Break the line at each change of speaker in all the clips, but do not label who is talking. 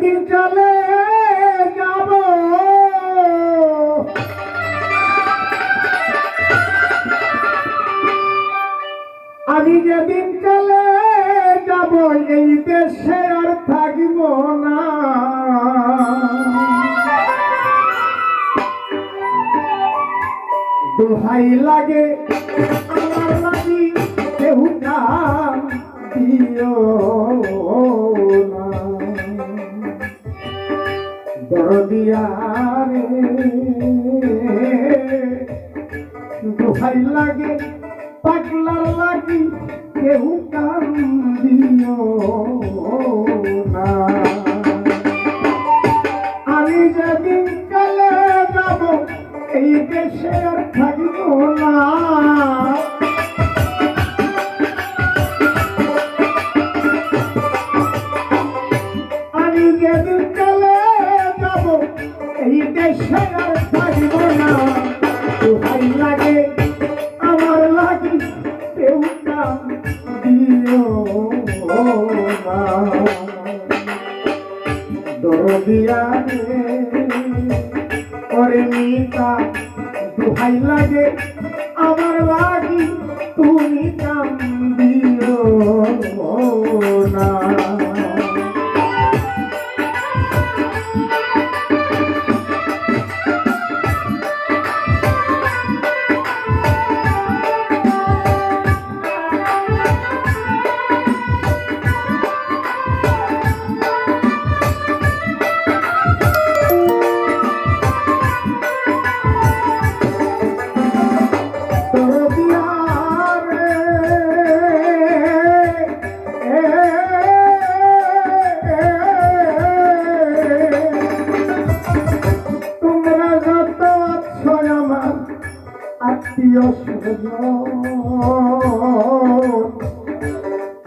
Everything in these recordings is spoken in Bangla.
যেদিন চলে যাব আমি যেদিন চলে যাব এই দেশে আর থাকিব না দোহাই লাগে আমার লাগি কেউ নাম দিও না দরদিয়া রে দোহাই লাগে পাগলার লাগি কেউ কাম দিও না আমি যেদিন চলে যাব এই দেশে আর থাকিব না আমি যেদিন চলে যাব এই দেশে আর থাকিব না দোহাই লাগে আমার লাগি কেউ কাম দিও না দরদিয়া রে ওরে মিতা দোহাই লাগে আমার লাগি তুমি কাম দিও না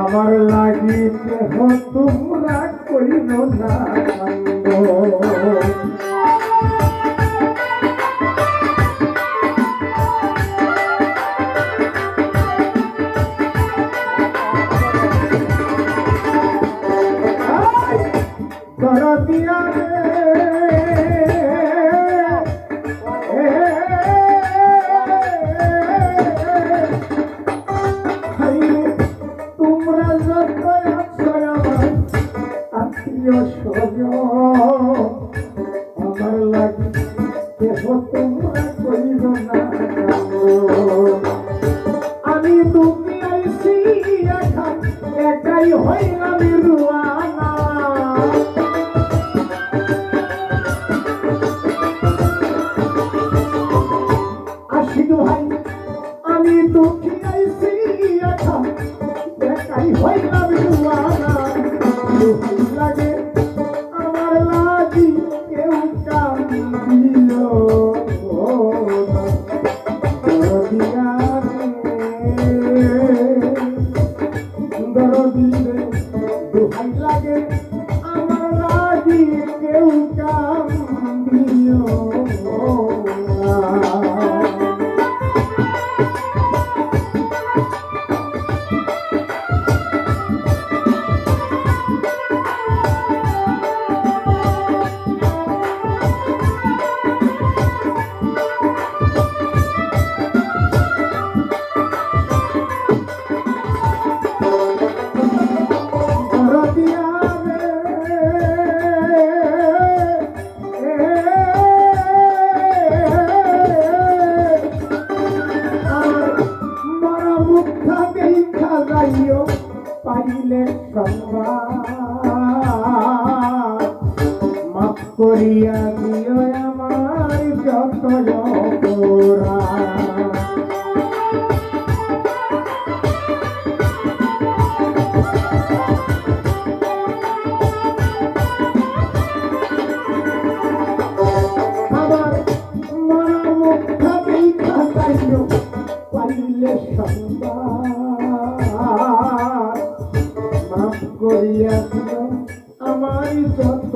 আমার লাগি কেহ তোমরা করিল না দরদিয়া আমার লাগি কেহ তোমরা করিল না আমি তুমি আইসি এখন একাই হইলাম রুয়ানা আসি ভাই আমি দুঃখী আইসি এখন একাই হইলাম রুয়ানা দোহাই লাগে আমার লাগি কেউ কাম দিও না দরদিয়া দরদিরে দোহাই লাগে আমার লাগি কেউ কাম দিও না পাইলে মাফ করিয়া দিও আমার যত অপরাধ আমার মরা মুখটা দেখা যাইও পাইলে মাফ করিয়া দিও আমার যত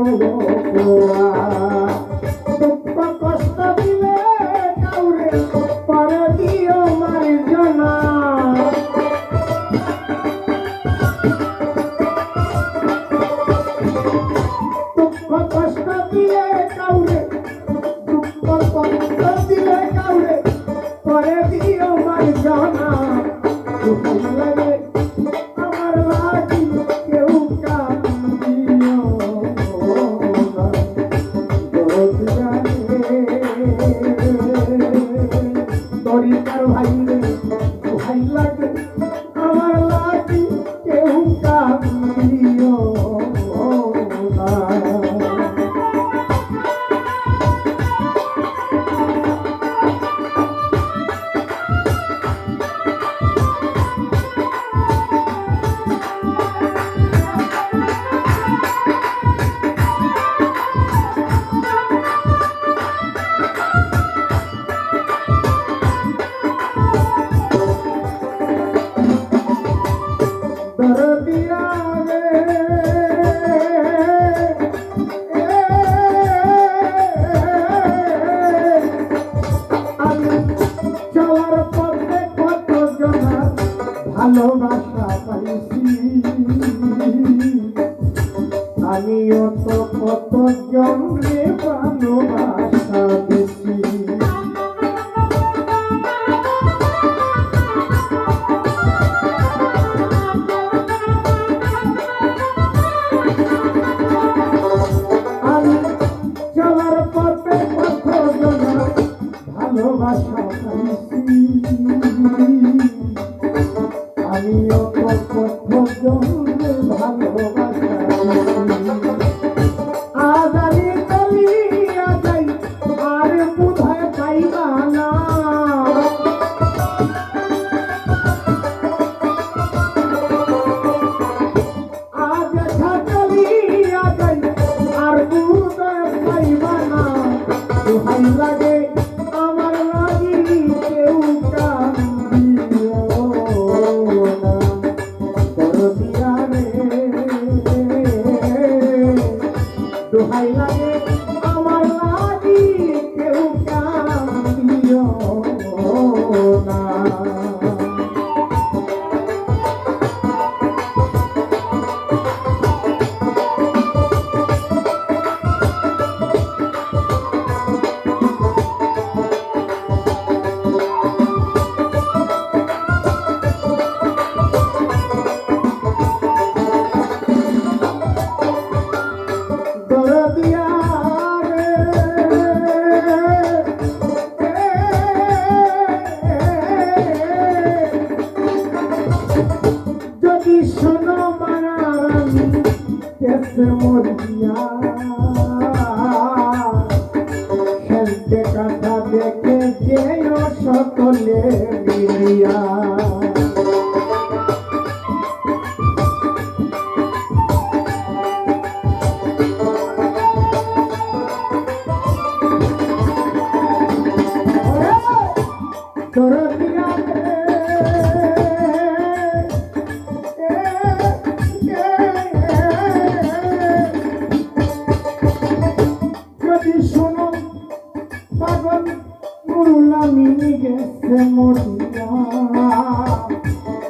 দুঃখ কষ্ট দিলে কাউরে পরে দিও মার্জনা দুঃখ ভালোবাসা পাইছি আমিও তো কতজনের ভালোবাসা আজ আমি চলিয়া যাই আর বোধহয় পাইবা না লাগে আমার লাগি কেউ কান্দিও না দরদিয়া রে দোহাই লাগে আমার লাগি কেউ কান্দিও না শোনো মারানি কেসে মরিয়া খেলতে কাটা দেখে যেও সকলে মিলিয়া দরদিয়া মিনি গেছে মরিয়া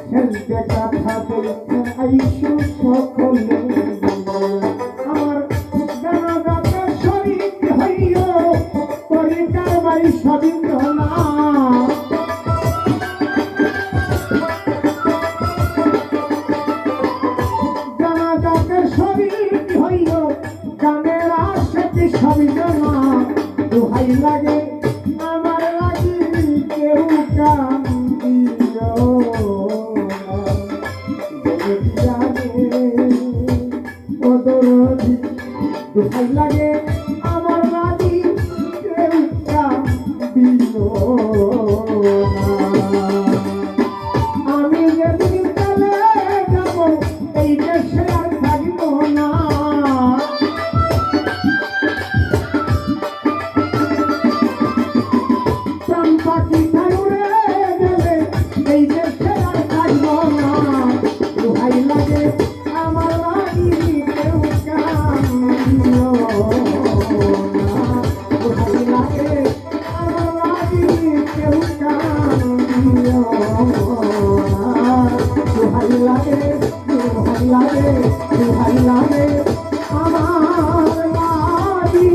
খেলতে কাঠা দেখতে আইসু সকলে আমার গানা গাতে শরীর হইও পরিকার বাড়ি সবিন্দ না গানা গাতে শরীর হইও গানের আশেতে সবিন্দ না দোহাই লাগে আমার লাগি কেউ কান্দিও না ও দরদি দোহাই লাগে আমার লাগি কেউ কান্দিও না আমি যেদিন চলে যাব এই দেশে আর থাকব না পাখি উড়ে গেলে এই দেশে আর থাকবো না দোহাই লাগে আমার লাগি কেউ কান্দিও না দোহাই লাগে আমার লাগি কেউ কান্দিও না দোহাই লাগে দোহাই লাগে দোহাই লাগে আমার লাগি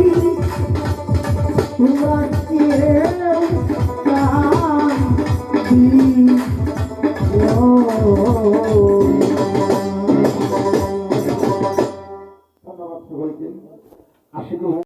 তোমরা